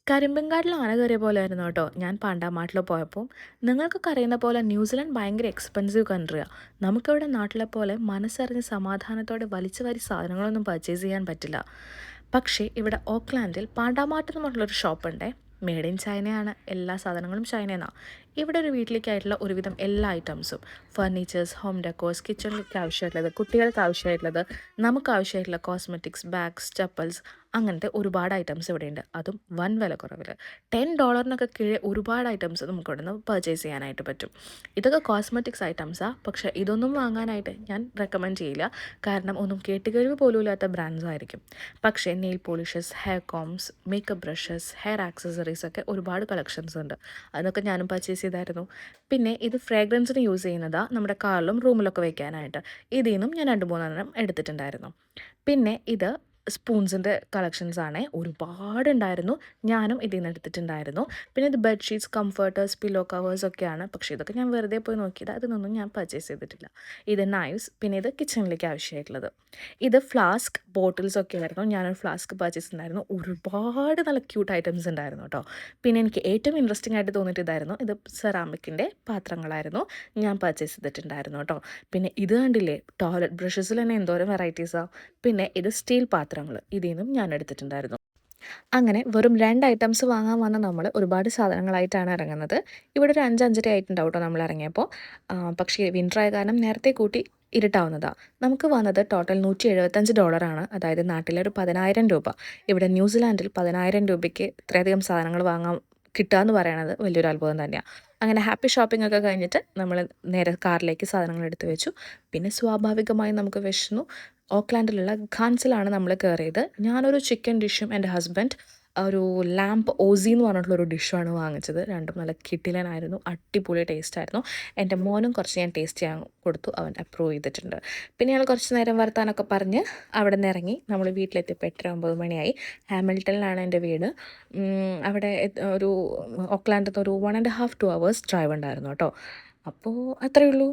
കരിമ്പൻകാട്ടിൽ ആന കയറിയ പോലെ ആയിരുന്നു കേട്ടോ ഞാൻ പാണ്ടാമാട്ടിൽ പോയപ്പോൾ. നിങ്ങൾക്കൊക്കെ അറിയുന്ന പോലെ ന്യൂസിലാൻഡ് ഭയങ്കര എക്സ്പെൻസീവ് കൺട്രിയാണ്. നമുക്കിവിടെ നാട്ടിലെ പോലെ മനസ്സറിഞ്ഞ് സമാധാനത്തോടെ വലിച്ചു വാരി സാധനങ്ങളൊന്നും പർച്ചേസ് ചെയ്യാൻ പറ്റില്ല. പക്ഷേ ഇവിടെ ഓക്ലാൻഡിൽ പാണ്ടാമാട്ട് എന്ന് പറഞ്ഞിട്ടുള്ളൊരു ഷോപ്പുണ്ടേ. മെയ്ഡ് ഇൻ ചൈനയാണ്, എല്ലാ സാധനങ്ങളും ചൈനയിൽ നിന്നാണ്. ഇവിടെ ഒരു വീട്ടിലേക്കായിട്ടുള്ള ഒരുവിധം എല്ലാ ഐറ്റംസും, ഫർണിച്ചേഴ്സ്, ഹോം ഡെക്കോഴ്സ്, കിച്ചണിലേക്ക് ആവശ്യമായിട്ടുള്ളത്, കുട്ടികൾക്ക് ആവശ്യമായിട്ടുള്ളത്, നമുക്ക് ആവശ്യമായിട്ടുള്ള കോസ്മെറ്റിക്സ്, ബാഗ്സ്, ചപ്പൽസ്, അങ്ങനത്തെ ഒരുപാട് ഐറ്റംസ് ഇവിടെയുണ്ട്. അതും വൻ വില കുറവിൽ $10 കീഴെ ഒരുപാട് ഐറ്റംസ് നമുക്ക് ഇവിടെ നിന്ന് പർച്ചേസ് ചെയ്യാനായിട്ട് പറ്റും. ഇതൊക്കെ കോസ്മെറ്റിക്സ് ഐറ്റംസാണ്. പക്ഷേ ഇതൊന്നും വാങ്ങാനായിട്ട് ഞാൻ റെക്കമെൻഡ് ചെയ്യില്ല. കാരണം ഒന്നും കേട്ടുകഴിവ് പോലും ഇല്ലാത്ത ബ്രാൻഡ്സ് ആയിരിക്കും. പക്ഷേ nail polishes, hair coms, makeup brushes, hair accessories ഒക്കെ ഒരുപാട് കളക്ഷൻസ് ഉണ്ട്. അതൊക്കെ ഞാനും പർച്ചേസ് ചെയ്തായിരുന്നു. പിന്നെ ഇത് ഫ്രാഗ്രൻസിന് യൂസ് ചെയ്യുന്നതാണ്, നമ്മുടെ കാറിലും റൂമിലൊക്കെ വയ്ക്കാനായിട്ട്. ഇതിൽ നിന്നും ഞാൻ 2-3 എടുത്തിട്ടുണ്ടായിരുന്നു. പിന്നെ ഇത് സ്പൂൺസിൻ്റെ കളക്ഷൻസാണ്, ഒരുപാടുണ്ടായിരുന്നു. ഞാനും ഇതിൽ നിന്ന് എടുത്തിട്ടുണ്ടായിരുന്നു. പിന്നെ ഇത് ബെഡ്ഷീറ്റ്സ്, കംഫർട്ടേഴ്സ്, പില്ലോ കവേഴ്സ് ഒക്കെയാണ്. പക്ഷേ ഇതൊക്കെ ഞാൻ വെറുതെ പോയി നോക്കിയത്, അതിനൊന്നും ഞാൻ പർച്ചേസ് ചെയ്തിട്ടില്ല. ഇത് നൈവ്സ്, പിന്നെ ഇത് കിച്ചണിലേക്ക് ആവശ്യമായിട്ടുള്ളത്. ഇത് ഫ്ലാസ്ക്, ബോട്ടിൽസ് ഒക്കെ ആയിരുന്നു. ഞാനൊരു ഫ്ലാസ്ക് പർച്ചേസ് ചെയ്തിട്ടുണ്ടായിരുന്നു. ഒരുപാട് നല്ല ക്യൂട്ട് ഐറ്റംസ് ഉണ്ടായിരുന്നു കേട്ടോ. പിന്നെ എനിക്ക് ഏറ്റവും ഇൻട്രസ്റ്റിംഗ് ആയിട്ട് തോന്നിയിട്ട് ഇതായിരുന്നു. ഇത് സെറാമിക്കിൻ്റെ പാത്രങ്ങളായിരുന്നു ഞാൻ പർച്ചേസ് ചെയ്തിട്ടുണ്ടായിരുന്നു കേട്ടോ. പിന്നെ ഇത് കണ്ടില്ലേ, ടോയ്ലറ്റ് ബ്രഷസിൽ തന്നെ എന്തോരം വെറൈറ്റീസാണ്. പിന്നെ ഇത് സ്റ്റീൽ പാത്രങ്ങൾ, ഇതിൽ നിന്നും ഞാൻ എടുത്തിട്ടുണ്ടായിരുന്നു. അങ്ങനെ വെറും 2 ഐറ്റംസ് വാങ്ങാൻ വന്ന നമ്മൾ ഒരുപാട് സാധനങ്ങളായിട്ടാണ് ഇറങ്ങുന്നത്. ഇവിടെ ഒരു 5-5:30 ആയിട്ടുണ്ടാവും കേട്ടോ നമ്മൾ ഇറങ്ങിയപ്പോൾ. പക്ഷേ വിൻ്റർ ആയ കാരണം നേരത്തെ കൂട്ടി ഇരുട്ടാവുന്നതാണ്. നമുക്ക് വന്നത് ടോട്ടൽ $175, അതായത് നാട്ടിലെ ഒരു 10,000 രൂപ. ഇവിടെ ന്യൂസിലാൻഡിൽ 10,000 രൂപയ്ക്ക് ഇത്രയധികം സാധനങ്ങൾ വാങ്ങാൻ കിട്ടുക എന്ന് പറയുന്നത് വലിയൊരു അത്ഭുതം തന്നെയാണ്. അങ്ങനെ ഹാപ്പി ഷോപ്പിംഗ് ഒക്കെ കഴിഞ്ഞിട്ട് നമ്മൾ നേരെ കാറിലേക്ക് സാധനങ്ങൾ എടുത്ത് വെച്ചു. പിന്നെ സ്വാഭാവികമായി നമുക്ക് വിശന്നു. ഓക്ലാൻഡിലുള്ള ഖാൻസിലാണ് നമ്മൾ കയറിയത്. ഞാനൊരു ചിക്കൻ ഡിഷും എൻ്റെ ഹസ്ബൻഡ് ഒരു ലാംപ് ഓസി എന്ന് പറഞ്ഞിട്ടുള്ളൊരു ഡിഷാണ് വാങ്ങിച്ചത്. രണ്ടും നല്ല കിടിലനായിരുന്നു, അടിപൊളി ടേസ്റ്റായിരുന്നു. എൻ്റെ മോനും കുറച്ച് ഞാൻ ടേസ്റ്റ് ചെയ്യാൻ കൊടുത്തു, അവൻ അപ്രൂവ് ചെയ്തിട്ടുണ്ട്. പിന്നെ ഞങ്ങൾ കുറച്ച് നേരം വർത്താനൊക്കെ പറഞ്ഞ് അവിടെ നിന്ന് ഇറങ്ങി. നമ്മൾ വീട്ടിലെത്തിയപ്പോൾ 8-9 മണിയായി. ഹാമിൽട്ടണിലാണ് എൻ്റെ വീട്. അവിടെ ഒരു ഓക്ലാൻഡിൽ നിന്ന് ഒരു 1.5-2 hours ഡ്രൈവ് ഉണ്ടായിരുന്നു കേട്ടോ. അപ്പോൾ അത്രയേ ഉള്ളൂ.